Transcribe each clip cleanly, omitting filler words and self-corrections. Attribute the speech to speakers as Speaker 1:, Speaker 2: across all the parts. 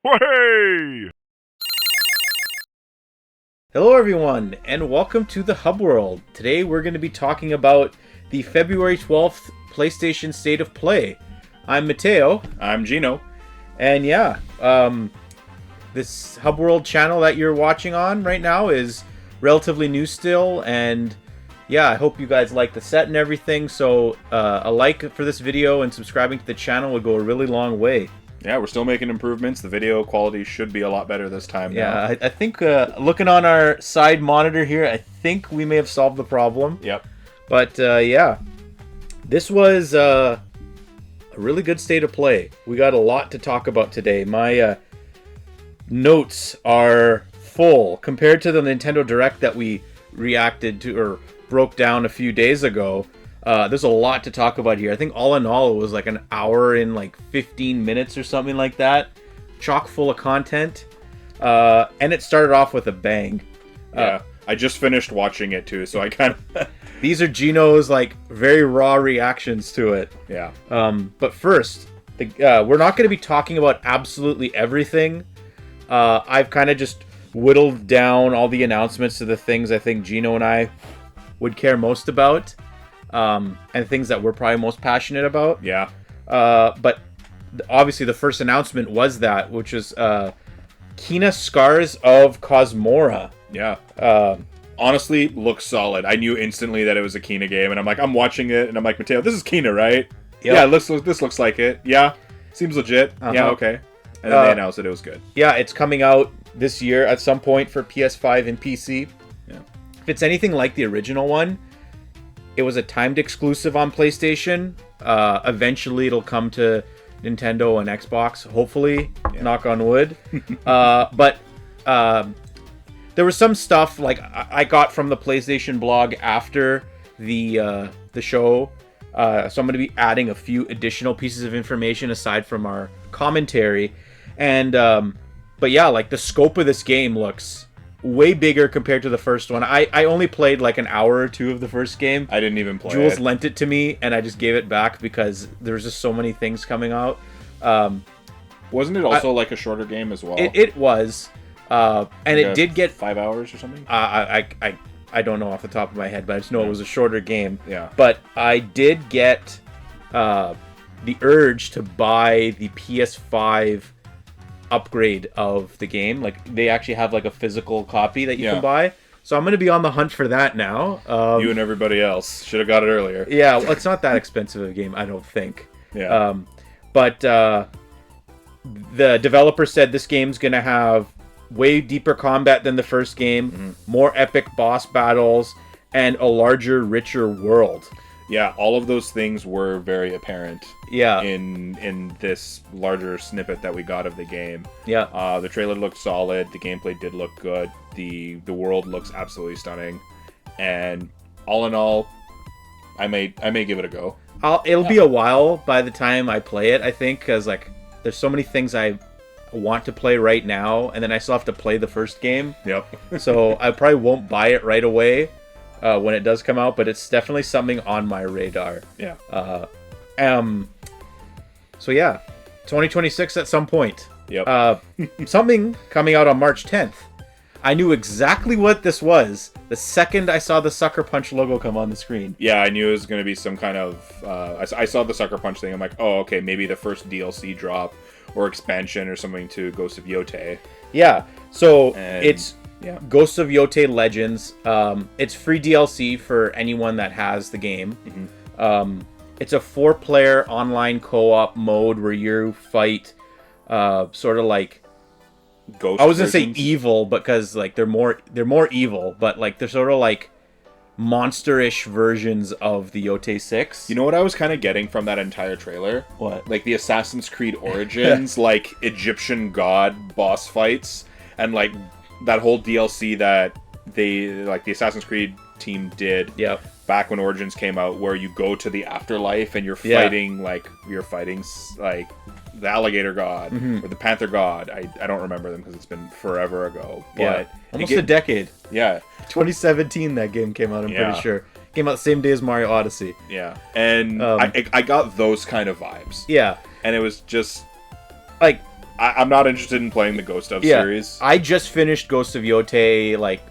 Speaker 1: Hey!
Speaker 2: Hello everyone, and welcome to the Hub World. Today we're going to be talking about the February 12th PlayStation State of Play. I'm Matteo.
Speaker 1: I'm Gino.
Speaker 2: And this Hub World channel that you're watching on right now is relatively new still, and I hope you guys like the set and everything, so a like for this video and subscribing to the channel would go a really long way.
Speaker 1: Yeah, we're still making improvements. The video quality should be a lot better this time now.
Speaker 2: Yeah, I think looking on our side monitor here, I think we may have solved the problem.
Speaker 1: Yep.
Speaker 2: But this was a really good state of play. We got a lot to talk about today. My notes are full compared to the Nintendo Direct that we reacted to or broke down a few days ago. There's a lot to talk about here. I think all in all, it was like an hour and like 15 minutes or something like that. Chock full of content. And it started off with a bang.
Speaker 1: Yeah, I just finished watching it too, so I kind of...
Speaker 2: These are Gino's like very raw reactions to it.
Speaker 1: Yeah.
Speaker 2: But first, we're not going to be talking about absolutely everything. I've kind of just whittled down all the announcements to the things I think Gino and I would care most about. And things that we're probably most passionate about.
Speaker 1: Yeah.
Speaker 2: But obviously the first announcement was that, which is Kena Scars of Cosmora.
Speaker 1: Yeah. Honestly, looks solid. I knew instantly that it was a Kena game, and I'm watching it, and I'm like, Matteo, this is Kena, right?
Speaker 2: Yep.
Speaker 1: Yeah, this looks like it. Yeah, seems legit.
Speaker 2: Uh-huh.
Speaker 1: Yeah, okay. And then they announced that it was good.
Speaker 2: Yeah, it's coming out this year at some point for PS5 and PC.
Speaker 1: Yeah.
Speaker 2: If it's anything like the original one, it was a timed exclusive on PlayStation. Eventually, it'll come to Nintendo and Xbox, hopefully. Yeah. Knock on wood. But there was some stuff like I got from the PlayStation blog after the show. So I'm going to be adding a few additional pieces of information aside from our commentary. And but yeah, like the scope of this game looks way bigger compared to the first one. I only played like an hour or two of the first game.
Speaker 1: I didn't even play
Speaker 2: Jules
Speaker 1: it.
Speaker 2: lent it to me, and I just gave it back because there's just so many things coming out.
Speaker 1: Wasn't it also like a shorter game as well?
Speaker 2: It was. And
Speaker 1: like
Speaker 2: it did get
Speaker 1: 5 hours or something?
Speaker 2: I don't know off the top of my head, but I just know it was a shorter game.
Speaker 1: Yeah.
Speaker 2: But I did get the urge to buy the PS5 upgrade of the game. Like they actually have like a physical copy that you can buy. So I'm going to be on the hunt for that now.
Speaker 1: You and everybody else should have got it earlier.
Speaker 2: Yeah, well, it's not that expensive a game, I don't think.
Speaker 1: Yeah.
Speaker 2: But the developer said this game's going to have way deeper combat than the first game, more epic boss battles, and a larger, richer world.
Speaker 1: Yeah, all of those things were very apparent.
Speaker 2: Yeah.
Speaker 1: In this larger snippet that we got of the game.
Speaker 2: Yeah.
Speaker 1: The trailer looked solid. The gameplay did look good. The world looks absolutely stunning. And all in all, I may give it a go.
Speaker 2: It'll be a while by the time I play it, I think, because like there's so many things I want to play right now, and then I still have to play the first game.
Speaker 1: Yep.
Speaker 2: So I probably won't buy it right away when it does come out, but it's definitely something on my radar.
Speaker 1: Yeah.
Speaker 2: So yeah, 2026 at some point.
Speaker 1: Yep.
Speaker 2: Something coming out on March 10th. I knew exactly what this was the second I saw the Sucker Punch logo come on the screen.
Speaker 1: Yeah, I knew it was going to be some kind of... I saw the Sucker Punch thing. I'm like, oh, okay, maybe the first DLC drop or expansion or something to Ghost of Yotei.
Speaker 2: Yeah, so
Speaker 1: And,
Speaker 2: it's Ghosts of Yotei Legends. It's free DLC for anyone that has the game. It's a 4-player online co-op mode where you fight sort of like...
Speaker 1: Ghost
Speaker 2: I was gonna say
Speaker 1: versions.
Speaker 2: evil because like they're more evil, but like they're sort of like monster-ish versions of the Yotei 6.
Speaker 1: You know what I was kind of getting from that entire trailer?
Speaker 2: What?
Speaker 1: Like the Assassin's Creed Origins, like Egyptian god boss fights, and like that whole DLC that the Assassin's Creed team did back when Origins came out, where you go to the afterlife and you're fighting like the alligator god or the panther god. I don't remember them because it's been forever ago. But
Speaker 2: almost a decade.
Speaker 1: Yeah.
Speaker 2: 2017 that game came out, I'm pretty sure. Came out the same day as Mario Odyssey.
Speaker 1: Yeah. And I got those kind of vibes.
Speaker 2: Yeah.
Speaker 1: And it was just...
Speaker 2: Like,
Speaker 1: I'm not interested in playing the Ghost of series.
Speaker 2: I just finished Ghost of Yotei like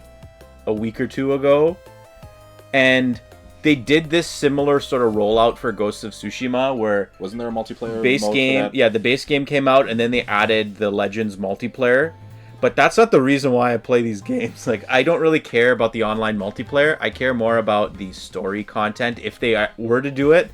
Speaker 2: a week or two ago, and they did this similar sort of rollout for Ghost of Tsushima, where
Speaker 1: wasn't there a multiplayer
Speaker 2: base
Speaker 1: mode
Speaker 2: game?
Speaker 1: for that?
Speaker 2: Yeah, the base game came out, and then they added the Legends multiplayer. But that's not the reason why I play these games. Like, I don't really care about the online multiplayer. I care more about the story content. If they were to do it,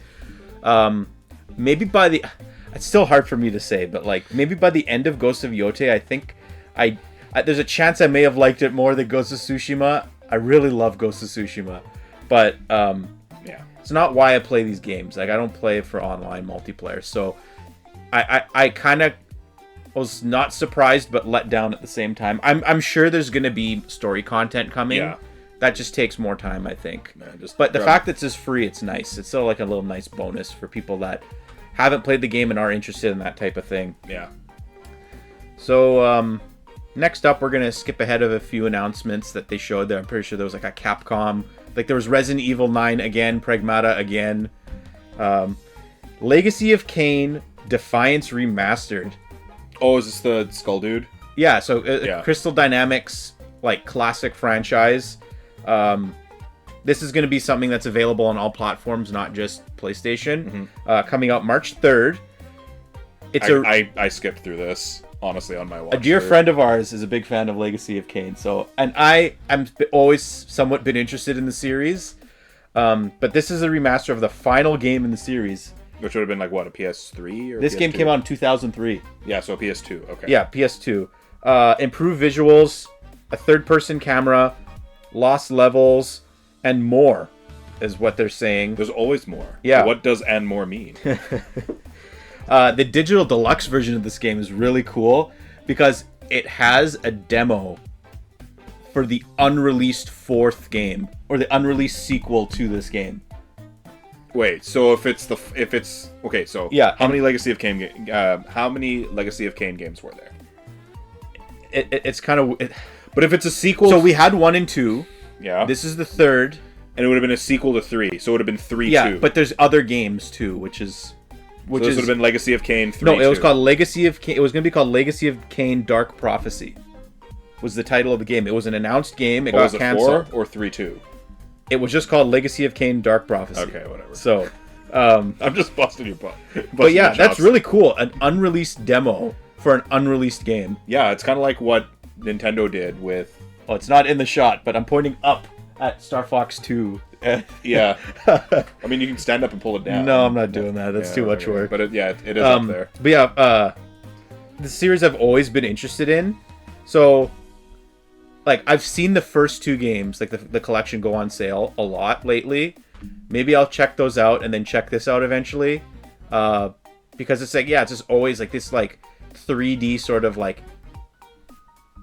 Speaker 2: maybe by the... It's still hard for me to say, but like maybe by the end of Ghost of Yotei, I think I there's a chance I may have liked it more than Ghost of Tsushima. I really love Ghost of Tsushima, but
Speaker 1: yeah,
Speaker 2: it's not why I play these games. Like, I don't play it for online multiplayer, so I kind of was not surprised but let down at the same time. I'm sure there's gonna be story content coming.
Speaker 1: Yeah.
Speaker 2: That just takes more time, I think.
Speaker 1: Man,
Speaker 2: But the fact that it's just free, it's nice. It's still like a little nice bonus for people that haven't played the game and are interested in that type of thing.
Speaker 1: Yeah.
Speaker 2: So, next up, we're going to skip ahead of a few announcements that they showed there. I'm pretty sure there was like a Capcom. Like, there was Resident Evil 9 again, Pragmata again. Legacy of Kain, Defiance Remastered.
Speaker 1: Oh, is this the Skull Dude?
Speaker 2: Yeah, so Crystal Dynamics, like, classic franchise. This is going to be something that's available on all platforms, not just PlayStation. Mm-hmm. Coming out March 3rd.
Speaker 1: I skipped through this, honestly, on my watch.
Speaker 2: A dear friend of ours is a big fan of Legacy of Kain, and I'm always somewhat been interested in the series. But this is a remaster of the final game in the series.
Speaker 1: Which would have been like, what, a PS3? Or
Speaker 2: this
Speaker 1: PS2?
Speaker 2: game came out in 2003.
Speaker 1: Yeah, so a PS2, okay.
Speaker 2: Yeah, PS2. Improved visuals, a third-person camera, lost levels, and more is what they're saying.
Speaker 1: There's always more.
Speaker 2: Yeah.
Speaker 1: What does and more mean?
Speaker 2: The digital deluxe version of this game is really cool because it has a demo for the unreleased fourth game, or the unreleased sequel to this game.
Speaker 1: Wait, so okay, so
Speaker 2: yeah,
Speaker 1: how many Legacy of Kain games were there?
Speaker 2: It's kind of
Speaker 1: but if it's a sequel,
Speaker 2: so we had 1 and 2.
Speaker 1: Yeah.
Speaker 2: This is the third.
Speaker 1: And it would have been a sequel to 3, so it would have been 3-2.
Speaker 2: Yeah, but there's other games too, which
Speaker 1: this would have been Legacy of Kain 3.
Speaker 2: No, it was called Legacy of Kain. It was going to be called Legacy of Kain Dark Prophecy. Was the title of the game. It was an announced game. It got canceled.
Speaker 1: 4 or 3-2?
Speaker 2: It was just called Legacy of Kain Dark Prophecy.
Speaker 1: Okay, whatever.
Speaker 2: So,
Speaker 1: I'm just busting your butt.
Speaker 2: But yeah, that's really cool. An unreleased demo for an unreleased game.
Speaker 1: Yeah, it's kind of like what Nintendo did with...
Speaker 2: Well, it's not in the shot, but I'm pointing up at Star Fox 2.
Speaker 1: Yeah. I mean, you can stand up and pull it down.
Speaker 2: No, I'm not doing that. That's too much work.
Speaker 1: But it is up there.
Speaker 2: But yeah, the series I've always been interested in. So, like, I've seen the first 2 games, like the collection, go on sale a lot lately. Maybe I'll check those out and then check this out eventually. Because it's like, yeah, it's just always like this, like, 3D sort of, like,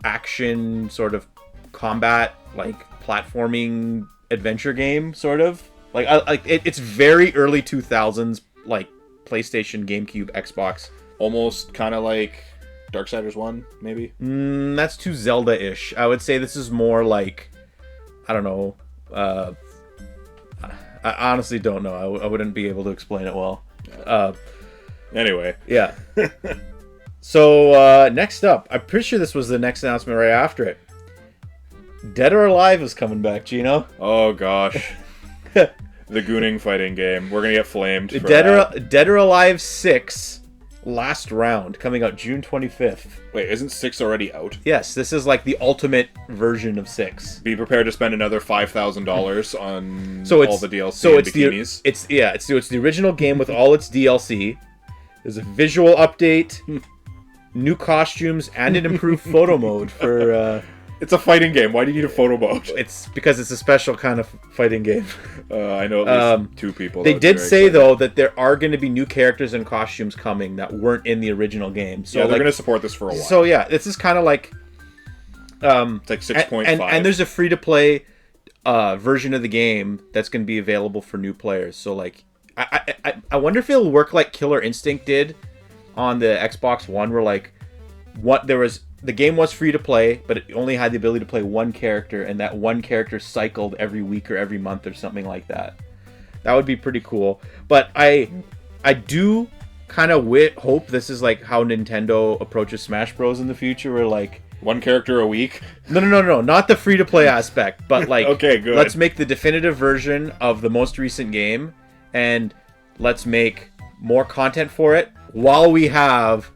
Speaker 2: action sort of combat, like, platforming adventure game, sort of. Like, it's very early 2000s, like, PlayStation, GameCube, Xbox.
Speaker 1: Almost kind of like Darksiders 1, maybe?
Speaker 2: That's too Zelda-ish. I would say this is more like, I don't know. I honestly don't know. I wouldn't be able to explain it well.
Speaker 1: Anyway.
Speaker 2: Yeah. So, next up. I'm pretty sure this was the next announcement right after it. Dead or Alive is coming back, Gino.
Speaker 1: Oh, gosh. The gooning fighting game. We're going to get flamed for
Speaker 2: Dead or Alive 6... Last Round, coming out June 25th.
Speaker 1: Wait, isn't 6 already out?
Speaker 2: Yes, this is like the ultimate version of 6.
Speaker 1: Be prepared to spend another $5,000 on all the DLC and bikinis.
Speaker 2: It's the original game with all its DLC. There's a visual update, new costumes, and an improved photo mode for...
Speaker 1: It's a fighting game. Why do you need a photo mode?
Speaker 2: It's because it's a special kind of fighting game.
Speaker 1: I know at least 2 people.
Speaker 2: They did say, though, that there are going to be new characters and costumes coming that weren't in the original game. So
Speaker 1: yeah, they're going to support this for a while.
Speaker 2: So yeah, this is kind of like...
Speaker 1: it's like 6.5.
Speaker 2: And there's a free-to-play version of the game that's going to be available for new players. So like, I wonder if it'll work like Killer Instinct did on the Xbox One, where like, the game was free to play, but it only had the ability to play one character, and that one character cycled every week or every month or something like that. That would be pretty cool. But I do kind of hope this is like how Nintendo approaches Smash Bros in the future, where like
Speaker 1: one character a week.
Speaker 2: No, not the free to play aspect, but like
Speaker 1: okay, good.
Speaker 2: Let's make the definitive version of the most recent game, and let's make more content for it while we have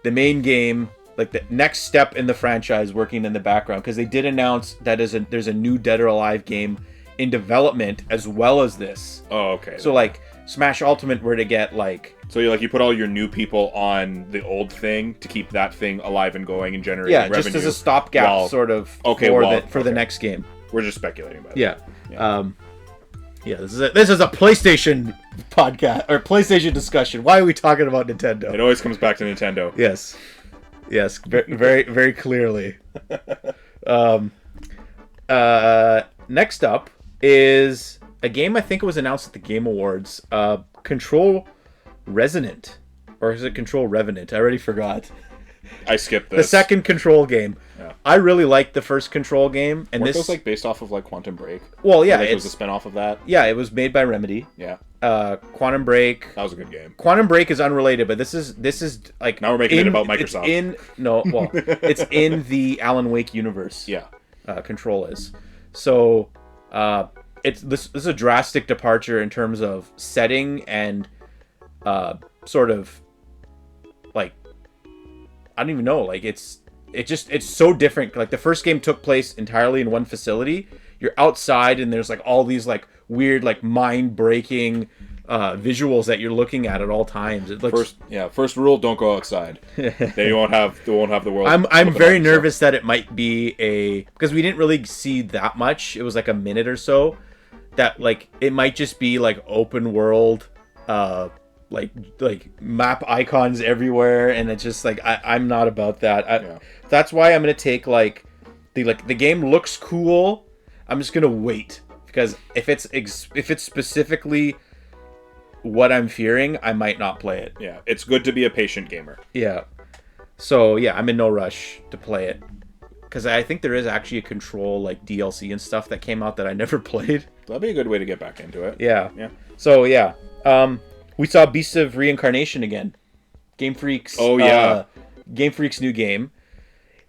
Speaker 2: the main game, like the next step in the franchise, working in the background, because they did announce that there's a new Dead or Alive game in development as well as this.
Speaker 1: Oh, okay.
Speaker 2: So like Smash Ultimate were to get like.
Speaker 1: So you put all your new people on the old thing to keep that thing alive and going and generating revenue.
Speaker 2: Just as a stopgap, sort of. For the next game.
Speaker 1: We're just speculating about it.
Speaker 2: Yeah. This is a PlayStation podcast or PlayStation discussion. Why are we talking about Nintendo?
Speaker 1: It always comes back to Nintendo.
Speaker 2: Yes, very, very clearly. Next up is a game I think it was announced at the Game Awards. Control Resonant, or is it Control Revenant? I already forgot.
Speaker 1: I skipped this.
Speaker 2: The second Control game. Yeah. I really liked the first Control game, and
Speaker 1: Weren't those like based off of like Quantum Break?
Speaker 2: Well, yeah,
Speaker 1: it was a spin-off of that.
Speaker 2: Yeah, it was made by Remedy.
Speaker 1: Yeah.
Speaker 2: Quantum Break.
Speaker 1: That was a good game.
Speaker 2: Quantum Break is unrelated, but this is like
Speaker 1: now we're making it about Microsoft.
Speaker 2: It's in the Alan Wake universe.
Speaker 1: Yeah.
Speaker 2: Control is. So, this is a drastic departure in terms of setting and sort of like I don't even know, like it's so different. Like the first game took place entirely in one facility. You're outside and there's like all these like weird like mind-breaking visuals that you're looking at all times. It looks
Speaker 1: first rule, don't go outside. They won't have the world.
Speaker 2: I'm very nervous that it might be because we didn't really see that much. It was like a minute or so. That like it might just be like open world like map icons everywhere, and it's just like I'm not about that. That's why I'm gonna take like the game looks cool. I'm just gonna wait, because if it's specifically what I'm fearing, I might not play it.
Speaker 1: Yeah, it's good to be a patient gamer.
Speaker 2: Yeah. So yeah, I'm in no rush to play it, because I think there is actually a Control like DLC and stuff that came out that I never played.
Speaker 1: That'd be a good way to get back into it.
Speaker 2: Yeah. So yeah. We saw Beasts of Reincarnation again. Game Freak's Game Freak's new game.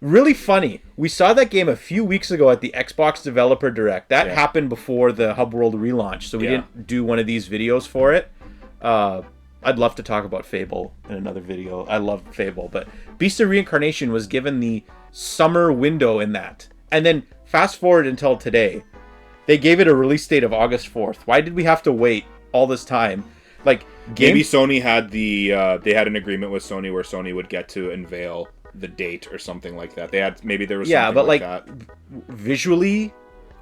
Speaker 2: Really funny. We saw that game a few weeks ago at the Xbox Developer Direct. That happened before the Hub World relaunch, so we didn't do one of these videos for it. I'd love to talk about Fable in another video. I love Fable, but Beasts of Reincarnation was given the summer window in that. And then fast forward until today. They gave it a release date of August 4th. Why did we have to wait all this time? Like
Speaker 1: maybe Sony had they had an agreement with Sony where Sony would get to unveil the date or something like that. There was something
Speaker 2: but like
Speaker 1: that.
Speaker 2: Visually,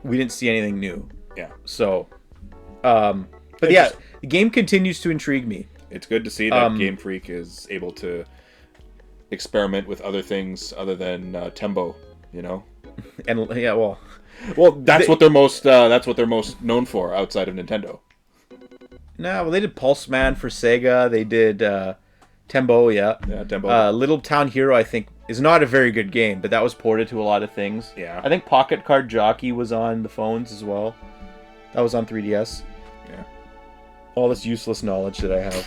Speaker 2: we didn't see anything new.
Speaker 1: Yeah.
Speaker 2: So, but the game continues to intrigue me.
Speaker 1: It's good to see that Game Freak is able to experiment with other things other than Tembo, you know.
Speaker 2: And
Speaker 1: well, that's what they're most known for outside of Nintendo.
Speaker 2: No, well, they did Pulse Man for Sega. They did Tembo,
Speaker 1: Tembo.
Speaker 2: Little Town Hero, I think, is not a very good game, but that was ported to a lot of things.
Speaker 1: Yeah.
Speaker 2: I think Pocket Card Jockey was on the phones as well. That was on 3DS.
Speaker 1: Yeah.
Speaker 2: All this useless knowledge that I have.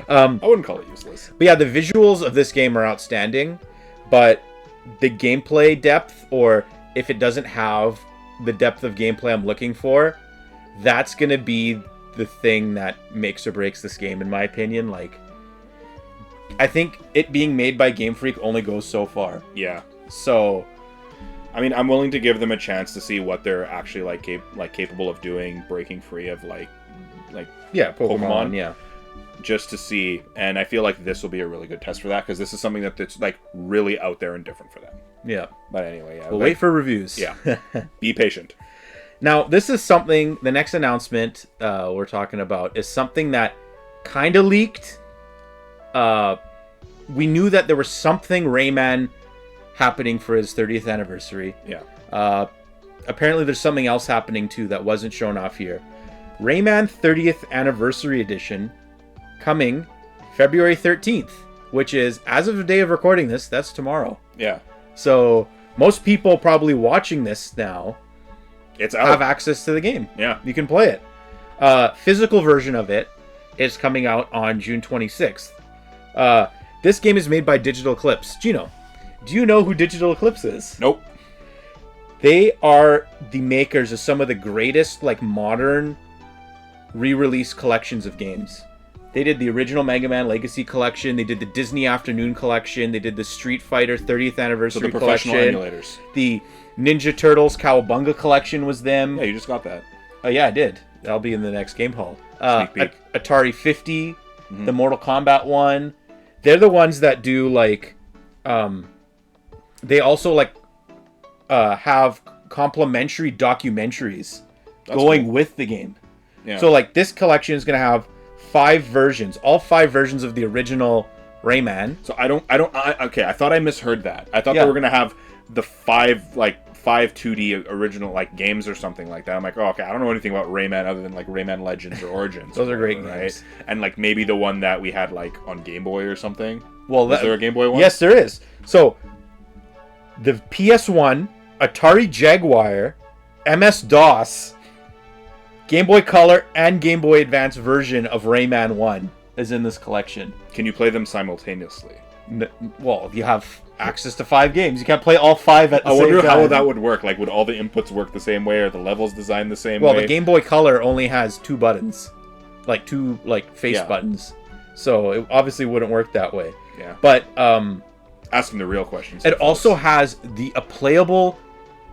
Speaker 1: I wouldn't call it useless.
Speaker 2: But yeah, the visuals of this game are outstanding, but the gameplay depth, or if it doesn't have the depth of gameplay I'm looking for, that's going to be the thing that makes or breaks this game, in my opinion. Like, I think it being made by Game Freak only goes so far.
Speaker 1: Yeah.
Speaker 2: So,
Speaker 1: I mean, I'm willing to give them a chance to see what they're actually capable of doing, breaking free of Pokemon.
Speaker 2: Yeah.
Speaker 1: Just to see, and I feel like this will be a really good test for that, because this is something that's like really out there and different for them.
Speaker 2: Yeah.
Speaker 1: But anyway,
Speaker 2: we'll wait for reviews.
Speaker 1: Yeah. Be patient.
Speaker 2: Now, this is something, the next announcement we're talking about is something that kind of leaked. We knew that there was something Rayman happening for his 30th anniversary.
Speaker 1: Yeah.
Speaker 2: Apparently there's something else happening too that wasn't shown off here. Rayman 30th Anniversary Edition coming February 13th, which is, as of the day of recording this, that's tomorrow.
Speaker 1: Yeah.
Speaker 2: So most people probably watching this now
Speaker 1: it's out.
Speaker 2: Have access to the game.
Speaker 1: Yeah.
Speaker 2: You can play it. Physical version of it is coming out on June 26th. This game is made by Digital Eclipse. Gino, do you know who Digital Eclipse is?
Speaker 1: Nope.
Speaker 2: They are the makers of some of the greatest like modern re-release collections of games. They did the original Mega Man Legacy Collection. They did the Disney Afternoon Collection. They did the Street Fighter 30th Anniversary
Speaker 1: So the professional
Speaker 2: Collection.
Speaker 1: emulators.
Speaker 2: The Ninja Turtles Cowabunga Collection was them.
Speaker 1: Yeah, you just got that.
Speaker 2: Oh yeah, I did. That'll be in the next game haul.
Speaker 1: Sneak peek.
Speaker 2: Atari 50, the Mortal Kombat one. They're the ones that do like, they also like have complimentary documentaries going with the game.
Speaker 1: Yeah.
Speaker 2: So like this collection is gonna have 5 versions, all 5 versions of the original Rayman.
Speaker 1: So okay, I thought I misheard that. I thought they were gonna have the 5 2D original like games or something like that. I'm like, oh, okay, I don't know anything about Rayman other than like Rayman Legends or Origins.
Speaker 2: Those are great
Speaker 1: right?
Speaker 2: games.
Speaker 1: And like maybe the one that we had like on Game Boy or something.
Speaker 2: Well,
Speaker 1: is there a Game Boy one?
Speaker 2: Yes, there is. So the PS1, Atari Jaguar, MS-DOS, Game Boy Color, and Game Boy Advance version of Rayman 1 is in this collection.
Speaker 1: Can you play them simultaneously?
Speaker 2: Well, you have access to 5 games. You can't play all 5 at the same time.
Speaker 1: I wonder how that would work. Like, would all the inputs work the same way? Or the levels designed the same way?
Speaker 2: Well, the Game Boy Color only has 2 buttons. Like, 2, like, face buttons. So, it obviously wouldn't work that way.
Speaker 1: Yeah.
Speaker 2: But,
Speaker 1: asking the real questions.
Speaker 2: It also has a playable,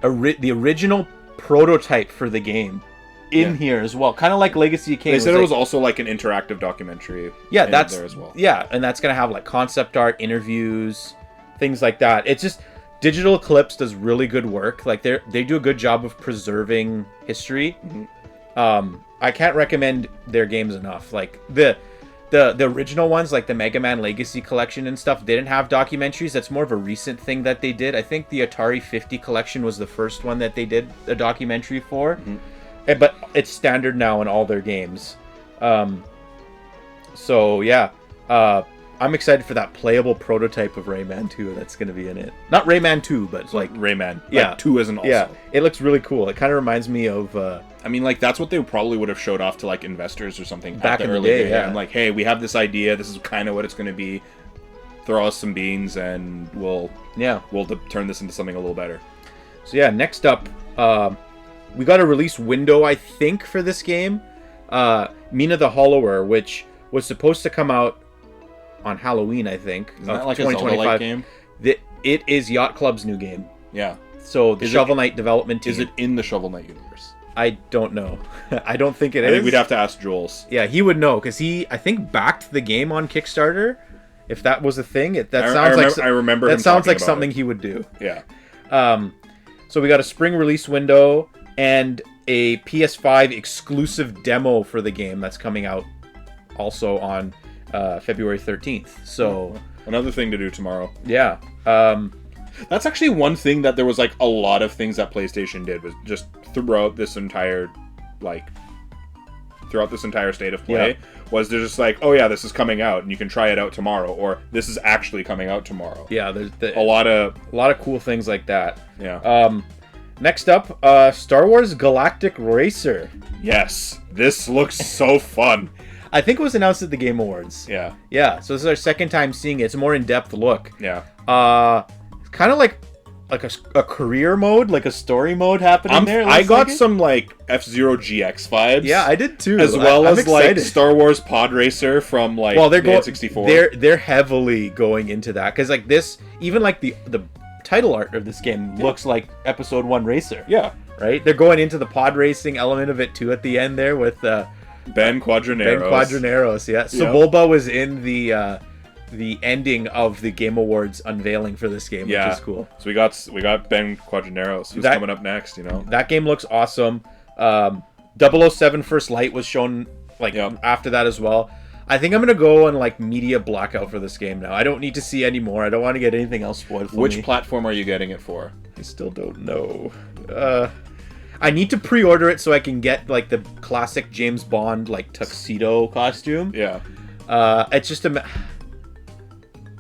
Speaker 2: the original prototype for the game in here as well. Kind of like Legacy of Kain.
Speaker 1: They said it was also like an interactive documentary.
Speaker 2: Yeah, that's
Speaker 1: there as well.
Speaker 2: Yeah, and that's gonna have like concept art, interviews, things like that. It's just Digital Eclipse does really good work. Like they do a good job of preserving history. Mm-hmm. I can't recommend their games enough. Like the original ones, like the Mega Man Legacy Collection and stuff, they didn't have documentaries. That's more of a recent thing that they did. I think the Atari 50 collection was the first one that they did a documentary for. Mm-hmm. But it's standard now in all their games. So yeah, I'm excited for that playable prototype of Rayman 2 that's going to be in it. Not Rayman 2, but it's like
Speaker 1: Rayman.
Speaker 2: Yeah,
Speaker 1: like 2 as an also.
Speaker 2: Yeah, it looks really cool. It kind of reminds me of.
Speaker 1: I mean, like that's what they probably would have showed off to like investors or something
Speaker 2: back
Speaker 1: in
Speaker 2: the day. Yeah,
Speaker 1: and like, hey, we have this idea. This is kind of what it's going to be. Throw us some beans, and we'll turn this into something a little better.
Speaker 2: So yeah, next up. We got a release window, I think, for this game. Mina the Hollower, which was supposed to come out on Halloween, I think.
Speaker 1: Isn't that like a Zelda-like game?
Speaker 2: It is Yacht Club's new game.
Speaker 1: Yeah.
Speaker 2: So the Shovel Knight development team.
Speaker 1: Is it in the Shovel Knight universe?
Speaker 2: I don't know. I don't think it is.
Speaker 1: I think we'd have to ask Jules.
Speaker 2: Yeah, he would know, because he, I think, backed the game on Kickstarter. If that was a thing,
Speaker 1: I remember
Speaker 2: that sounds like something he would do.
Speaker 1: Yeah.
Speaker 2: So we got a spring release window and a PS5 exclusive demo for the game that's coming out also on February 13th. So
Speaker 1: another thing to do tomorrow.
Speaker 2: Yeah.
Speaker 1: That's actually one thing that there was like a lot of things that PlayStation did was just throughout this entire state of play was they're just like, oh yeah, this is coming out and you can try it out tomorrow, or this is actually coming out tomorrow.
Speaker 2: Yeah, there's
Speaker 1: a lot of
Speaker 2: cool things like that.
Speaker 1: Yeah.
Speaker 2: Next up, Star Wars Galactic Racer.
Speaker 1: Yes, this looks so fun.
Speaker 2: I think it was announced at the Game Awards.
Speaker 1: Yeah.
Speaker 2: Yeah, so this is our second time seeing it. It's a more in-depth look.
Speaker 1: Yeah.
Speaker 2: It's kind of like a career mode, like a story mode happening there.
Speaker 1: I got some like F-Zero GX vibes.
Speaker 2: Yeah, I did too.
Speaker 1: As well as excited. Like Star Wars Pod Racer from like
Speaker 2: they're going
Speaker 1: N64.
Speaker 2: They're heavily going into that because like this, even like the title art of this game looks like Episode 1 Racer.
Speaker 1: Yeah.
Speaker 2: Right? They're going into the pod racing element of it too at the end there with
Speaker 1: Ben Quadraneros.
Speaker 2: Yeah. Sebulba was in the ending of the Game Awards unveiling for this game, which is cool.
Speaker 1: So we got Ben Quadraneros who's coming up next, you know.
Speaker 2: That game looks awesome. 007 First Light was shown after that as well. I think I'm going to go on like media blackout for this game now. I don't need to see any more. I don't want to get anything else spoiled for me.
Speaker 1: Which platform are you getting it for?
Speaker 2: I still don't know. I need to pre-order it so I can get like the classic James Bond like tuxedo costume.
Speaker 1: Yeah.
Speaker 2: It's just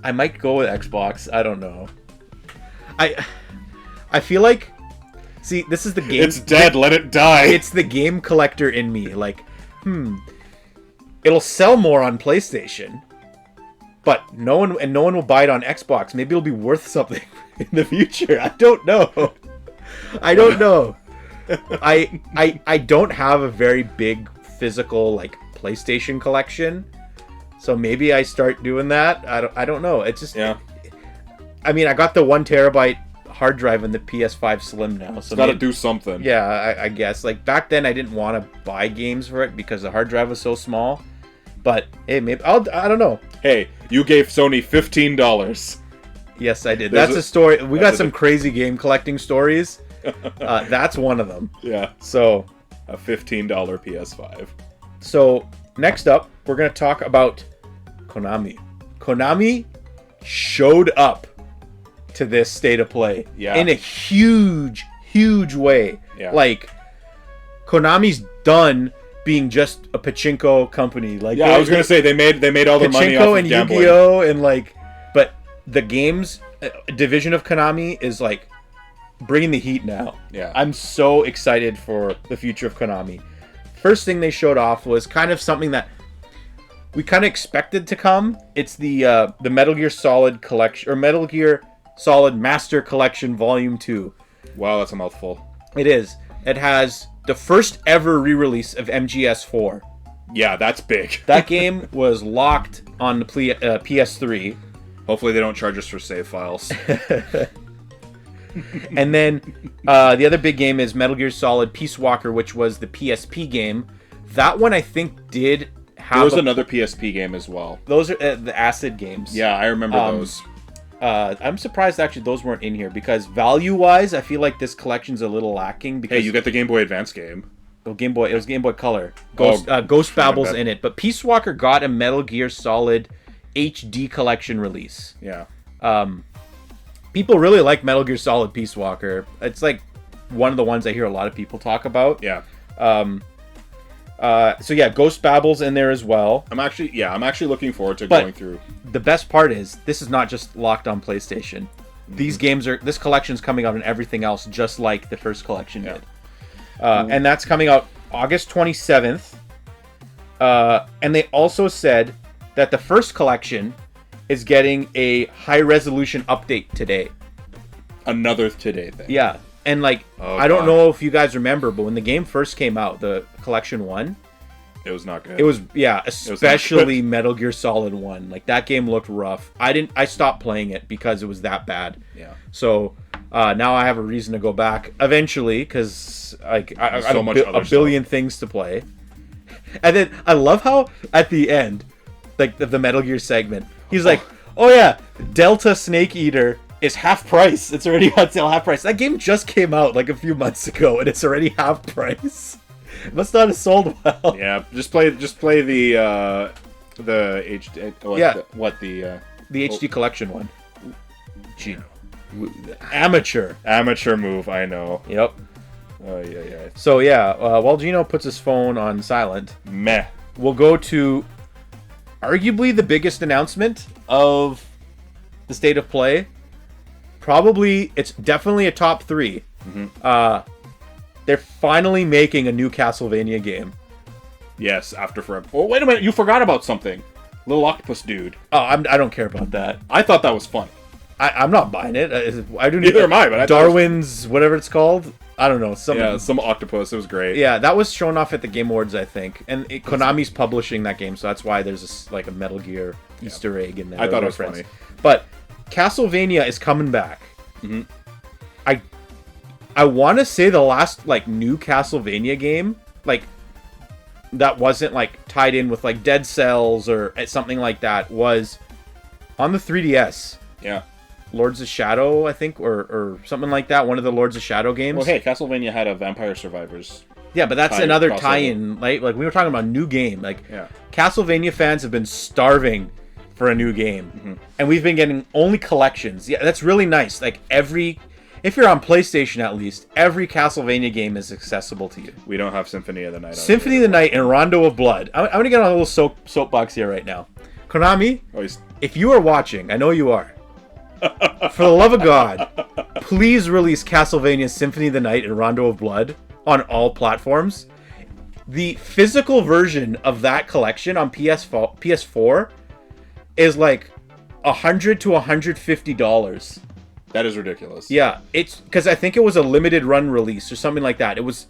Speaker 2: I might go with Xbox. I don't know. I feel like, see, this is the game.
Speaker 1: It's dead. Let it die.
Speaker 2: It's the game collector in me. Like, it'll sell more on PlayStation, but no one will buy it on Xbox. Maybe it'll be worth something in the future. I don't know. I don't have a very big physical like PlayStation collection, so maybe I start doing that. I don't know. It's just I mean, I got the 1 terabyte hard drive in the PS5 Slim now, so
Speaker 1: got to do something.
Speaker 2: Yeah, I guess. Like back then, I didn't want to buy games for it because the hard drive was so small. But hey, maybe I don't know.
Speaker 1: Hey, you gave Sony $15.
Speaker 2: Yes, I did. That's a story. We got some crazy game collecting stories. That's one of them.
Speaker 1: Yeah.
Speaker 2: So
Speaker 1: a $15 PS5.
Speaker 2: So next up, we're gonna talk about Konami. Konami showed up to this state of play in a huge way.
Speaker 1: Yeah.
Speaker 2: Like Konami's done being just a pachinko company. Like
Speaker 1: I was gonna say they made all their money off of
Speaker 2: and
Speaker 1: gambling.
Speaker 2: Yu-Gi-Oh and like, but the games division of Konami is like bringing the heat now.
Speaker 1: Yeah,
Speaker 2: I'm so excited for the future of Konami. First thing they showed off was kind of something that we kind of expected to come. It's the Metal Gear Solid collection, or Metal Gear Solid Master Collection Volume 2.
Speaker 1: Wow, that's a mouthful.
Speaker 2: It is. It has the first ever re-release of MGS4.
Speaker 1: Yeah, that's big.
Speaker 2: That game was locked on the PS3.
Speaker 1: Hopefully they don't charge us for save files.
Speaker 2: And then the other big game is Metal Gear Solid Peace Walker, which was the PSP game. That one I think did have...
Speaker 1: There was another PSP game as well.
Speaker 2: Those are the Acid games.
Speaker 1: Yeah, I remember those.
Speaker 2: I'm surprised actually those weren't in here because value-wise, I feel like this collection's a little lacking. Because
Speaker 1: hey, you get the Game Boy Advance game.
Speaker 2: Oh, Game Boy. It was Game Boy Color. Ghost Battle's in it, but Peace Walker got a Metal Gear Solid HD collection release.
Speaker 1: Yeah.
Speaker 2: People really like Metal Gear Solid Peace Walker. It's like one of the ones I hear a lot of people talk about.
Speaker 1: Yeah.
Speaker 2: So yeah, Ghost Battle's in there as well.
Speaker 1: I'm actually looking forward to going through.
Speaker 2: The best part is this is not just locked on PlayStation.
Speaker 1: Mm-hmm.
Speaker 2: This collection's coming out on everything else, just like the first collection did. And that's coming out August 27th. And they also said that the first collection is getting a high resolution update today.
Speaker 1: Another today thing.
Speaker 2: Yeah. And like, I don't know if you guys remember, but when the game first came out, the Collection 1,
Speaker 1: it was not good.
Speaker 2: It was, especially Metal Gear Solid 1. Like, that game looked rough. I stopped playing it because it was that bad.
Speaker 1: Yeah.
Speaker 2: So, now I have a reason to go back eventually, because like, I got a billion things to play. And then, I love how, at the end, like, the Metal Gear segment, he's like, oh yeah, Delta Snake Eater is half price. It's already on sale half price. That game just came out like a few months ago, and it's already half price. It must not have sold well.
Speaker 1: Yeah, just play the HD.
Speaker 2: The HD collection one. Gino, amateur
Speaker 1: move. I know.
Speaker 2: Yep.
Speaker 1: Oh yeah.
Speaker 2: So yeah, while Gino puts his phone on silent, we'll go to arguably the biggest announcement of the state of play. Probably, it's definitely a top 3.
Speaker 1: Mm-hmm.
Speaker 2: They're finally making a new Castlevania game.
Speaker 1: Yes, after forever. Oh, wait a minute, you forgot about something. Little Octopus Dude.
Speaker 2: Oh, I don't care about that.
Speaker 1: I thought that was funny.
Speaker 2: I'm not buying it. I do
Speaker 1: Neither am I, but
Speaker 2: Darwin's, whatever it's called. I don't know.
Speaker 1: Some octopus. It was great.
Speaker 2: Yeah, that was shown off at the Game Awards, I think. And Konami's publishing that game, so that's why there's a Metal Gear Easter egg in there.
Speaker 1: I thought it was funny.
Speaker 2: But Castlevania is coming back.
Speaker 1: Mm-hmm.
Speaker 2: I want to say the last new Castlevania game that wasn't tied in with Dead Cells or something like that was on the 3DS.
Speaker 1: Yeah.
Speaker 2: Lords of Shadow, I think, or something like that. One of the Lords of Shadow games.
Speaker 1: Well, hey, Castlevania had a Vampire Survivors.
Speaker 2: Yeah, but that's another tie-in. Like we were talking about a new game. Castlevania fans have been starving for a new game,
Speaker 1: mm-hmm.
Speaker 2: and we've been getting only collections. Yeah, that's really nice. If you're on PlayStation at least, every Castlevania game is accessible to you.
Speaker 1: We don't have Symphony of the Night.
Speaker 2: Symphony of the Night and Rondo of Blood. I'm going to get on a little soapbox here right now. Konami, if you are watching, I know you are. For the love of God, please release Castlevania Symphony of the Night and Rondo of Blood on all platforms. the physical version of that collection on PS4 is like $100 to $150.
Speaker 1: That is ridiculous.
Speaker 2: Yeah, it's because I think it was a limited run release or something like that. It was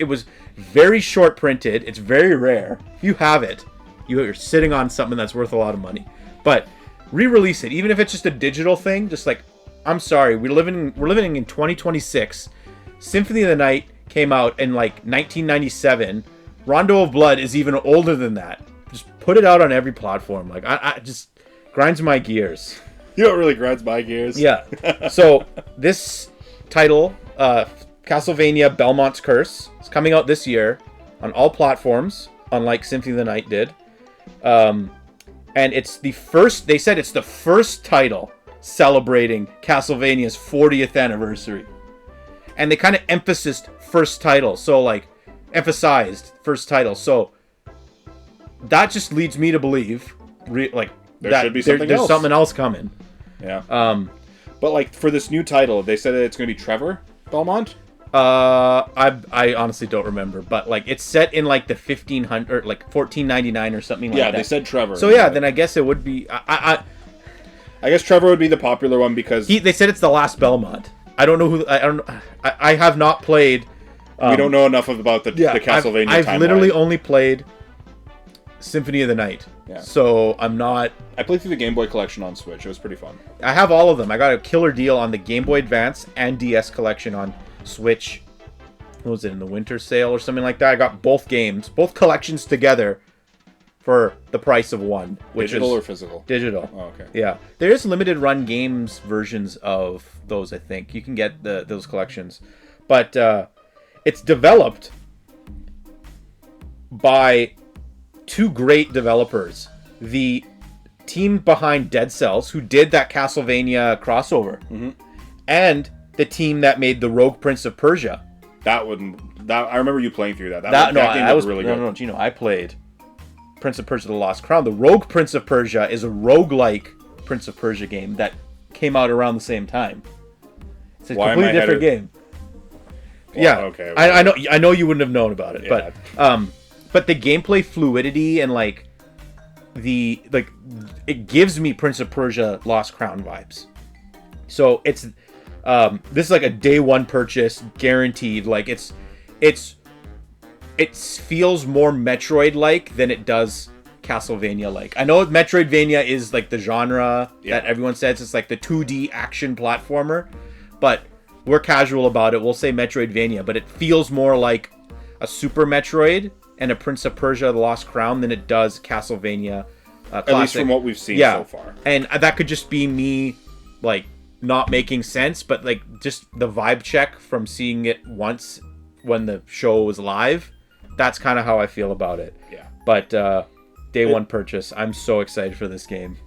Speaker 2: very short printed. It's very rare. If you have it, you're sitting on something that's worth a lot of money. But re-release it, even if it's just a digital thing. Just like, I'm sorry, we're living in 2026. Symphony of the Night came out in like 1997. Rondo of Blood is even older than that. Just put it out on every platform. Like I just grinds my gears.
Speaker 1: You know what really grinds my gears?
Speaker 2: Yeah. So this title, Castlevania Belmont's Curse, is coming out this year on all platforms, unlike Symphony of the Night did. And it's the first. They said it's the first title celebrating Castlevania's 40th anniversary, and they kind of emphasized first title. So like emphasized first title. So that just leads me to believe, there's something else coming.
Speaker 1: Yeah. But like for this new title, they said that it's going to be Trevor Belmont.
Speaker 2: I honestly don't remember, but like it's set in like the 1500, like 1499 or something like that.
Speaker 1: Yeah, they said Trevor.
Speaker 2: So yeah, then I guess it would be. I
Speaker 1: guess Trevor would be the popular one because
Speaker 2: they said it's the last Belmont. I don't know who. I don't. I have not played.
Speaker 1: We don't know enough about the Castlevania.
Speaker 2: I've literally only played Symphony of the Night. Yeah. So I'm not.
Speaker 1: I played through the Game Boy collection on Switch. It was pretty fun.
Speaker 2: I have all of them. I got a killer deal on the Game Boy Advance and DS collection on Switch. What was it, in the winter sale or something like that? I got both games, both collections together for the price of one.
Speaker 1: Digital or physical?
Speaker 2: Digital.
Speaker 1: Oh, okay.
Speaker 2: Yeah. There is limited run games versions of those, I think. You can get those collections. But it's developed by two great developers. The team behind Dead Cells, who did that Castlevania crossover, and the team that made the Rogue Prince of Persia.
Speaker 1: I remember you playing through that. That game was really good.
Speaker 2: No, Gino, I played Prince of Persia: The Lost Crown. The Rogue Prince of Persia is a roguelike Prince of Persia game that came out around the same time. It's a completely different game. Well, yeah, okay. I know you wouldn't have known about it, yeah. But the gameplay fluidity and it gives me Prince of Persia Lost Crown vibes. So it's this is like a day one purchase, guaranteed. Like it feels more Metroid like than it does Castlevania like. I know Metroidvania is like the genre that everyone says. It's like the 2D action platformer, but we're casual about it. We'll say Metroidvania, but it feels more like a Super Metroid and a Prince of Persia: The Lost Crown than it does Castlevania Classic.
Speaker 1: At least from what we've seen so far.
Speaker 2: And that could just be me, like, not making sense, but like just the vibe check from seeing it once when the show was live. That's kind of how I feel about it.
Speaker 1: Yeah.
Speaker 2: But day one purchase. I'm so excited for this game.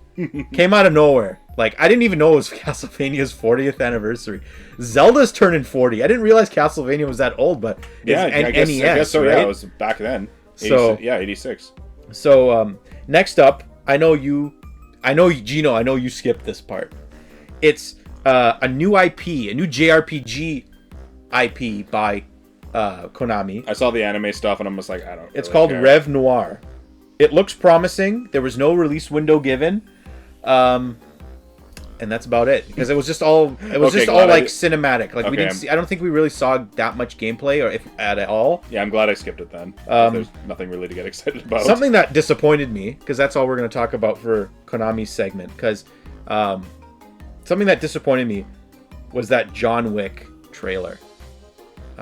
Speaker 2: Came out of nowhere. Like, I didn't even know it was Castlevania's 40th anniversary. Zelda's turning 40. I didn't realize Castlevania was that old, but
Speaker 1: I guess so. Right? Yeah, it was back then. 86.
Speaker 2: So next up, I know Gino, I know you skipped this part. It's a new IP, a new JRPG IP by Konami.
Speaker 1: I saw the anime stuff and I'm just like, I don't.
Speaker 2: It's called Rev Noir. It looks promising. There was no release window given. And that's about it, because it was just all cinematic. Like, we didn't see. I don't think we really saw that much gameplay, or if at all.
Speaker 1: Yeah, I'm glad I skipped it then. There's nothing really to get excited about.
Speaker 2: Something that disappointed me, because that's all we're going to talk about for Konami's segment. Because something that disappointed me was that John Wick trailer.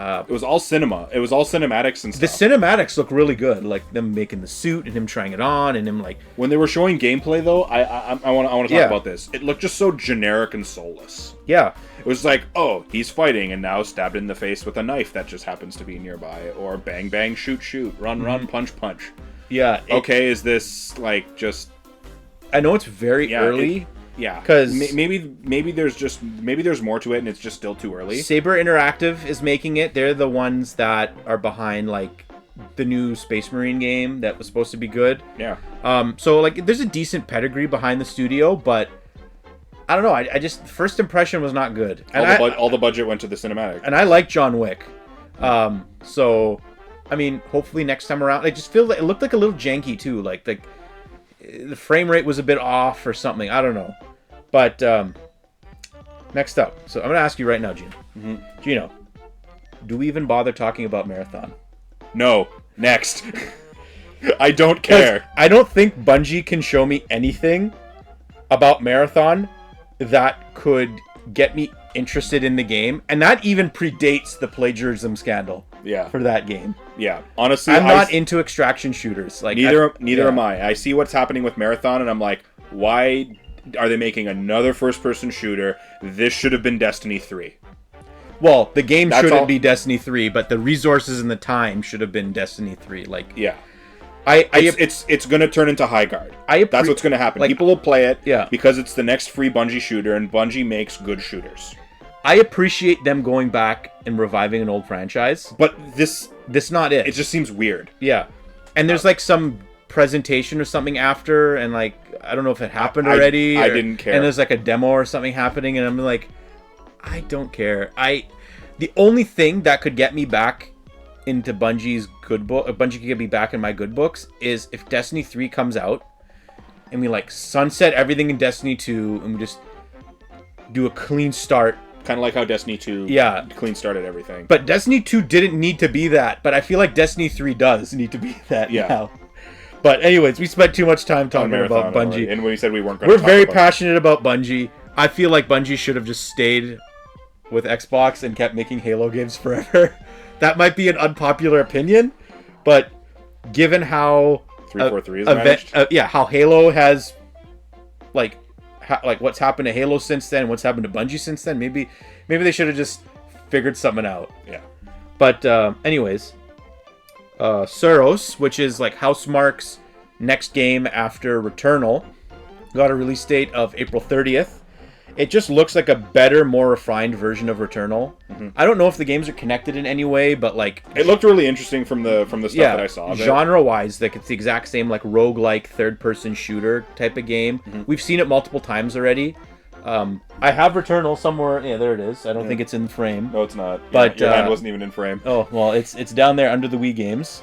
Speaker 1: It was all cinema. It was all cinematics and stuff.
Speaker 2: The cinematics look really good, like them making the suit and him trying it on and him like.
Speaker 1: When they were showing gameplay, though, I want to talk about this. It looked just so generic and soulless.
Speaker 2: Yeah,
Speaker 1: it was like, oh, he's fighting and now stabbed in the face with a knife that just happens to be nearby, or bang bang shoot shoot, run run punch punch.
Speaker 2: Yeah.
Speaker 1: Okay, is this like just?
Speaker 2: I know it's very early.
Speaker 1: Yeah,
Speaker 2: because
Speaker 1: maybe there's more to it, and it's just still too early.
Speaker 2: Saber Interactive is making it. They're the ones that are behind like the new Space Marine game that was supposed to be good.
Speaker 1: Yeah.
Speaker 2: So like, there's a decent pedigree behind the studio, but I don't know. I just first impression was not good.
Speaker 1: And all the budget went to the cinematic.
Speaker 2: And I like John Wick, so I mean, hopefully next time around. I just feel like it looked like a little janky too. Like the frame rate was a bit off or something. I don't know. But next up, so I'm gonna ask you right now, Gino. Mm-hmm. Gino, do we even bother talking about Marathon?
Speaker 1: No. Next. I don't care.
Speaker 2: I don't think Bungie can show me anything about Marathon that could get me interested in the game, and that even predates the plagiarism scandal.
Speaker 1: Yeah.
Speaker 2: For that game.
Speaker 1: Yeah. Honestly,
Speaker 2: I'm not into extraction shooters. Like
Speaker 1: neither am I. I see what's happening with Marathon, and I'm like, why are they making another first-person shooter? This should have been Destiny 3.
Speaker 2: Well, the game shouldn't be Destiny 3, but the resources and the time should have been Destiny 3. Like,
Speaker 1: yeah. It's going to turn into High Guard. That's what's going to happen. People will play it because it's the next free Bungie shooter, and Bungie makes good shooters.
Speaker 2: I appreciate them going back and reviving an old franchise,
Speaker 1: but this
Speaker 2: not it.
Speaker 1: It just seems weird.
Speaker 2: Yeah, and there's like some presentation or something after, and like I don't know if it happened already.
Speaker 1: I didn't care.
Speaker 2: And there's like a demo or something happening, and I'm like, I don't care. The only thing that could get me back into Bungie's good book, Bungie could get me back in my good books, is if Destiny 3 comes out, and we like sunset everything in Destiny 2, and we just do a clean start.
Speaker 1: Kind of like how Destiny 2 clean started everything.
Speaker 2: But Destiny 2 didn't need to be that. But I feel like Destiny 3 does need to be that now. But anyways, we spent too much time talking about Bungie.
Speaker 1: Already. And when we said we weren't going to
Speaker 2: talk about We're very passionate about Bungie. I feel like Bungie should have just stayed with Xbox and kept making Halo games forever. That might be an unpopular opinion. But given how...
Speaker 1: 343 is managed?
Speaker 2: How Halo has... like what's happened to Halo since then, what's happened to Bungie since then, maybe they should have just figured something out.
Speaker 1: Yeah.
Speaker 2: But anyways, Suros, which is like Housemarque's next game after Returnal, got a release date of April 30th. It just looks like a better, more refined version of Returnal. Mm-hmm. I don't know if the games are connected in any way, but like
Speaker 1: it looked really interesting from the stuff that I saw.
Speaker 2: Genre-wise, like it's the exact same like roguelike third-person shooter type of game. Mm-hmm. We've seen it multiple times already. I have Returnal somewhere. Yeah, there it is. I don't think it's in the frame.
Speaker 1: No, it's not.
Speaker 2: But
Speaker 1: your hand wasn't even in frame.
Speaker 2: Oh well, it's down there under the Wii games.